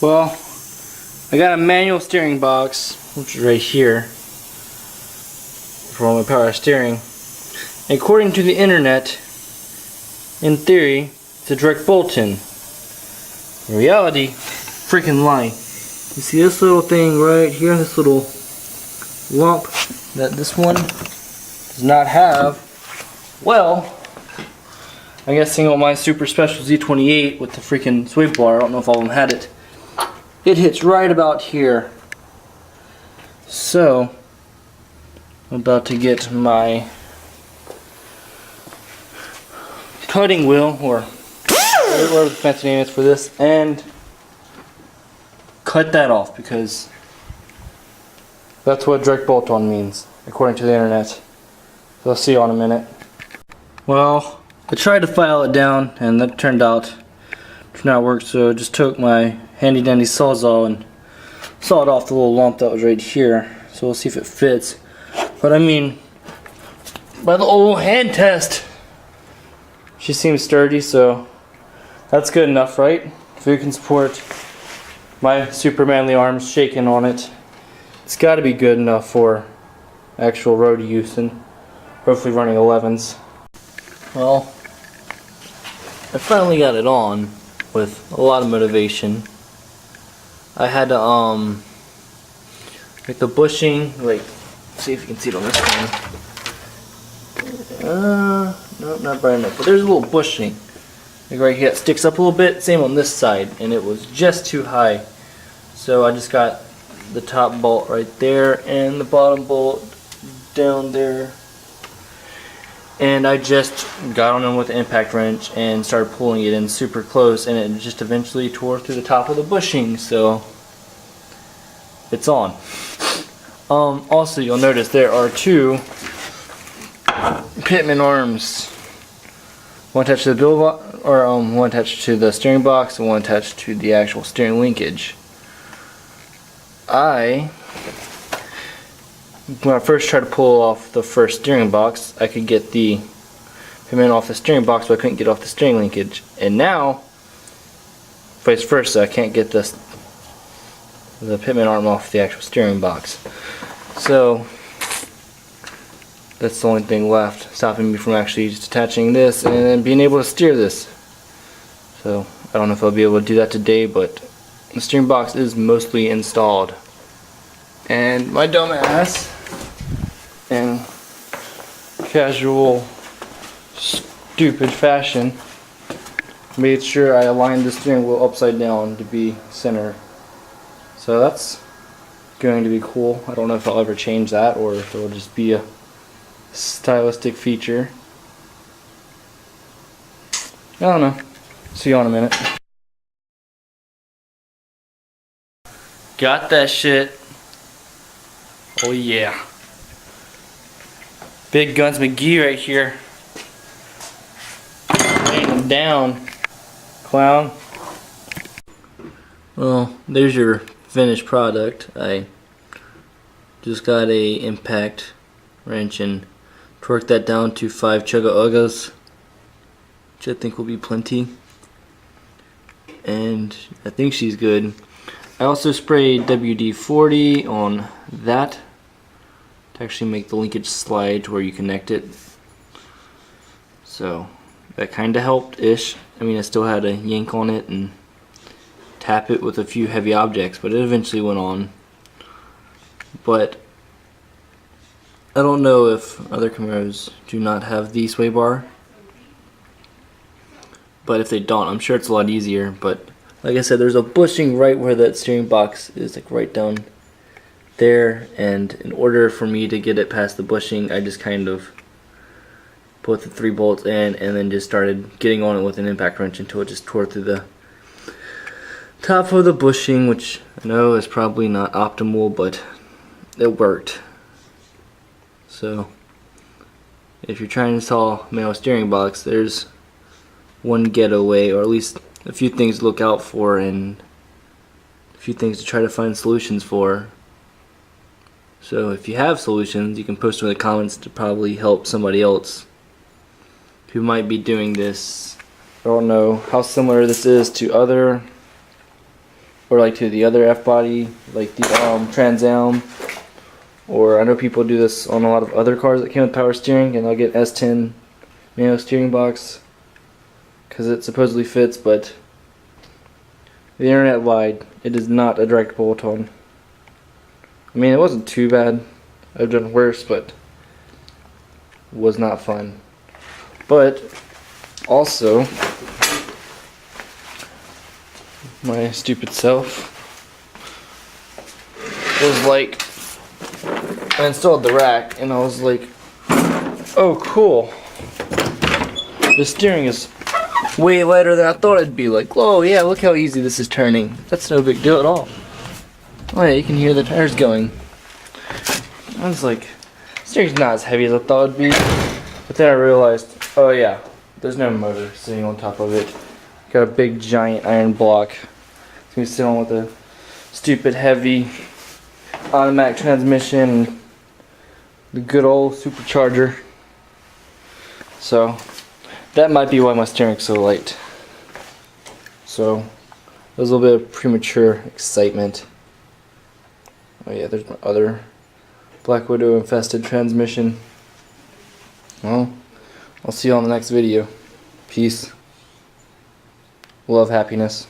Well, I got a manual steering box, which is right here, for my power steering. And according to the internet, in theory, it's a direct bolt-in. In reality, freaking lie. You see this little thing right here, this little lump that this one does not have? Well, I'm guessing on my super special Z28 with the freaking swivel bar, I don't know if all of them had it. It hits right about here. So, I'm about to get my cutting wheel, or whatever the fancy name is for this, and cut that off, because that's what direct bolt-on means, according to the internet. So I'll see you in a minute. Well, I tried to file it down, and that turned out to not work, so I just took my handy dandy sawzall and sawed off the little lump that was right here. So we'll see if it fits. But I mean, by the old hand test, she seems sturdy, so that's good enough, right? If you can support my super manly arms shaking on it, it's got to be good enough for actual road use and hopefully running 11s. Well, I finally got it on with a lot of motivation. I had to make the bushing, like, see if you can see it on this one. Nope, not bright enough, but there's a little bushing, like right here, it sticks up a little bit. Same on this side, and it was just too high. So I just got the top bolt right there and the bottom bolt down there. And I just got on them with the impact wrench and started pulling it in super close, and it just eventually tore through the top of the bushing, so it's on. Also, you'll notice there are two pitman arms. One attached to the one attached to the steering box and one attached to the actual steering linkage. When I first tried to pull off the first steering box, I could get the pitman off the steering box, but I couldn't get off the steering linkage. And now, vice versa, I can't get the pitman arm off the actual steering box. So that's the only thing left, stopping me from actually just attaching this and then being able to steer this. So I don't know if I'll be able to do that today, but the steering box is mostly installed. And my dumb ass, in casual, stupid fashion, made sure I aligned the steering wheel upside down to be center. So that's going to be cool. I don't know if I'll ever change that or if it'll just be a stylistic feature. I don't know. See you in a minute. Got that shit. Oh yeah. Big Guns McGee right here. Laying him down. Clown. Well, there's your finished product. I just got a impact wrench and torqued that down to 5 chugga-uggas, which I think will be plenty. And I think she's good. I also sprayed WD-40 on that to actually make the linkage slide to where you connect it. So that kind of helped-ish. I mean, I still had to yank on it and tap it with a few heavy objects, but it eventually went on. But I don't know if other Camaros do not have the sway bar, but if they don't, I'm sure it's a lot easier. But like I said, there's a bushing right where that steering box is, like right down there, and in order for me to get it past the bushing, I just kind of put the 3 bolts in and then just started getting on it with an impact wrench until it just tore through the top of the bushing, which I know is probably not optimal, but it worked. So if you're trying to install a manual steering box, there's one getaway, or at least a few things to look out for and a few things to try to find solutions for. So if you have solutions, you can post them in the comments to probably help somebody else who might be doing this. I don't know how similar this is to other or like to the other F body, like the Trans Am. Or I know people do this on a lot of other cars that came with power steering, and they'll get S10 manual steering box because it supposedly fits, but the internet lied. It is not a direct bolt-on. I mean, it wasn't too bad. I've done worse, but it was not fun. But also, my stupid self was like, I installed the rack and I was like, oh cool, the steering is way lighter than I thought it'd be. Like, whoa, yeah, look how easy this is turning. That's no big deal at all. Oh yeah, you can hear the tires going. I was like, steering's not as heavy as I thought it'd be. But then I realized, oh yeah, there's no motor sitting on top of it. Got a big giant iron block. It's gonna be sitting on with a stupid heavy automatic transmission and the good old supercharger. So that might be why my steering's so light. So there's a little bit of premature excitement. Oh yeah, there's my other Black Widow infested transmission. Well, I'll see you on the next video. Peace. Love, happiness.